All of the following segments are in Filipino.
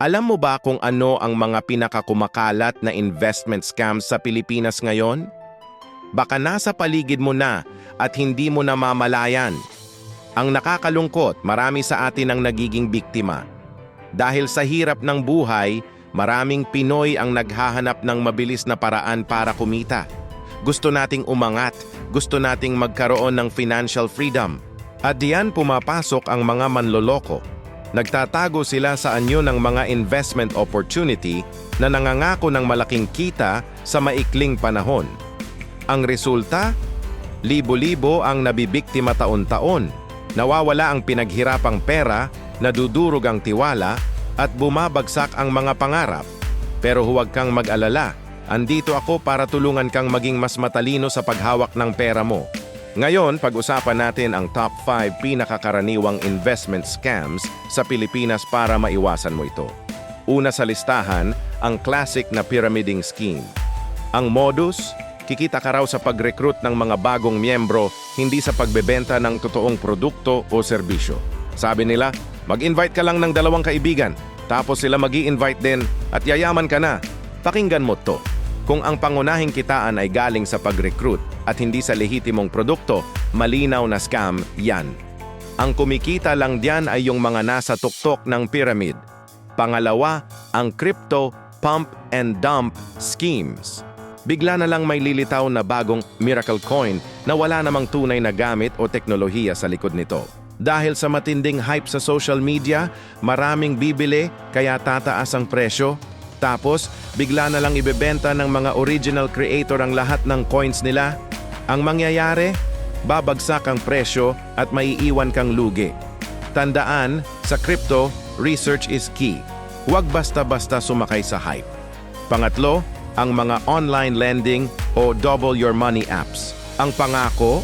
Alam mo ba kung ano ang mga pinakakumakalat na investment scams sa Pilipinas ngayon? Baka nasa paligid mo na at hindi mo namamalayan. Ang nakakalungkot, marami sa atin ang nagiging biktima. Dahil sa hirap ng buhay, maraming Pinoy ang naghahanap ng mabilis na paraan para kumita. Gusto nating umangat, gusto nating magkaroon ng financial freedom. At diyan pumapasok ang mga manloloko. Nagtatago sila sa anyo ng mga investment opportunity na nangangako ng malaking kita sa maikling panahon. Ang resulta, libo-libo ang nabibiktima taon-taon. Nawawala ang pinaghirapang pera, nadudurog ang tiwala, at bumabagsak ang mga pangarap. Pero huwag kang mag-alala, andito ako para tulungan kang maging mas matalino sa paghawak ng pera mo. Ngayon, pag-usapan natin ang top 5 pinakakaraniwang investment scams sa Pilipinas para maiwasan mo ito. Una sa listahan, ang classic na pyramiding scheme. Ang modus, kikita ka raw sa pag-recruit ng mga bagong miyembro, hindi sa pagbebenta ng totoong produkto o serbisyo. Sabi nila, mag-invite ka lang ng 2 kaibigan, tapos sila mag-i-invite din at yayaman ka na. Pakinggan mo to. Kung ang pangunahing kitaan ay galing sa pag-recruit at hindi sa lehitimong produkto, malinaw na scam yan. Ang kumikita lang diyan ay yung mga nasa tuktok ng pyramid. Pangalawa, ang crypto pump and dump schemes. Bigla na lang may lilitaw na bagong miracle coin na wala namang tunay na gamit o teknolohiya sa likod nito. Dahil sa matinding hype sa social media, maraming bibili kaya tataas ang presyo. Tapos, bigla na lang ibebenta ng mga original creator ang lahat ng coins nila. Ang mangyayari, babagsak ang presyo at maiiwan kang lugi. Tandaan, sa crypto, research is key. Huwag basta-basta sumakay sa hype. Pangatlo, ang mga online lending o double your money apps. Ang pangako,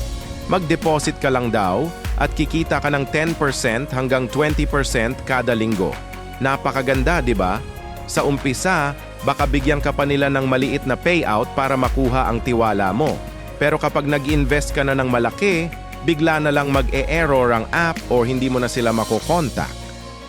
mag-deposit ka lang daw at kikita ka ng 10% hanggang 20% kada linggo. Napakaganda, di ba? Sa umpisa, baka bigyan ka pa nila ng maliit na payout para makuha ang tiwala mo. Pero kapag nag-invest ka na ng malaki, bigla na lang mag-e-error ang app o hindi mo na sila makokontak.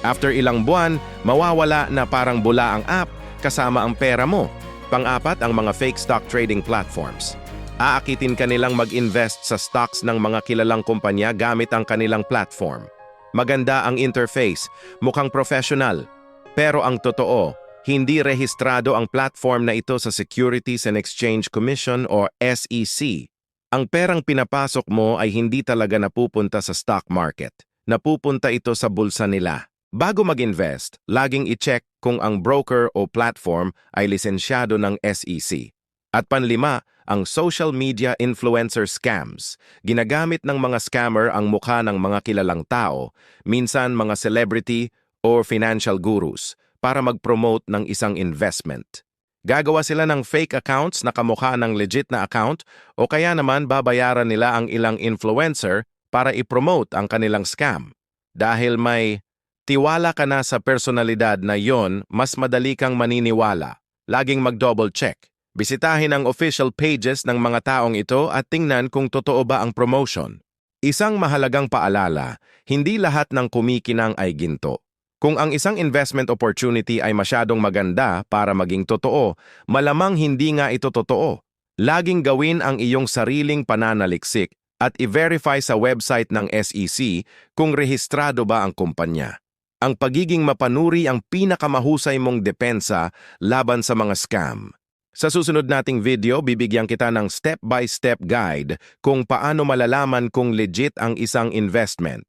After ilang buwan, mawawala na parang bula ang app kasama ang pera mo. Pang-apat, ang mga fake stock trading platforms. Aakitin ka nilang mag-invest sa stocks ng mga kilalang kumpanya gamit ang kanilang platform. Maganda ang interface, mukhang professional. Pero ang totoo, hindi rehistrado ang platform na ito sa Securities and Exchange Commission o SEC. Ang perang pinapasok mo ay hindi talaga napupunta sa stock market. Napupunta ito sa bulsa nila. Bago mag-invest, laging i-check kung ang broker o platform ay lisensyado ng SEC. At panlima, ang social media influencer scams. Ginagamit ng mga scammer ang mukha ng mga kilalang tao, minsan mga celebrity o financial gurus, para mag-promote ng isang investment. Gagawa sila ng fake accounts na kamukha ng legit na account o kaya naman babayaran nila ang ilang influencer para i-promote ang kanilang scam. Dahil may tiwala ka na sa personalidad na yon, mas madali kang maniniwala. Laging mag-double check. Bisitahin ang official pages ng mga taong ito at tingnan kung totoo ba ang promotion. Isang mahalagang paalala, hindi lahat ng kumikinang ay ginto. Kung ang isang investment opportunity ay masyadong maganda para maging totoo, malamang hindi nga ito totoo. Laging gawin ang iyong sariling pananaliksik at i-verify sa website ng SEC kung rehistrado ba ang kumpanya. Ang pagiging mapanuri ang pinakamahusay mong depensa laban sa mga scam. Sa susunod nating video, bibigyan kita ng step-by-step guide kung paano malalaman kung legit ang isang investment.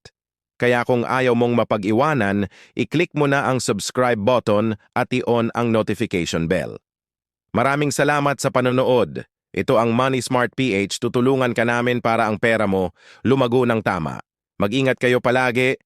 Kaya kung ayaw mong mapag-iwanan, i-click mo na ang subscribe button at i-on ang notification bell. Maraming salamat sa panonood. Ito ang Money Smart PH, tutulungan ka namin para ang pera mo lumago ng tama. Mag-ingat kayo palagi.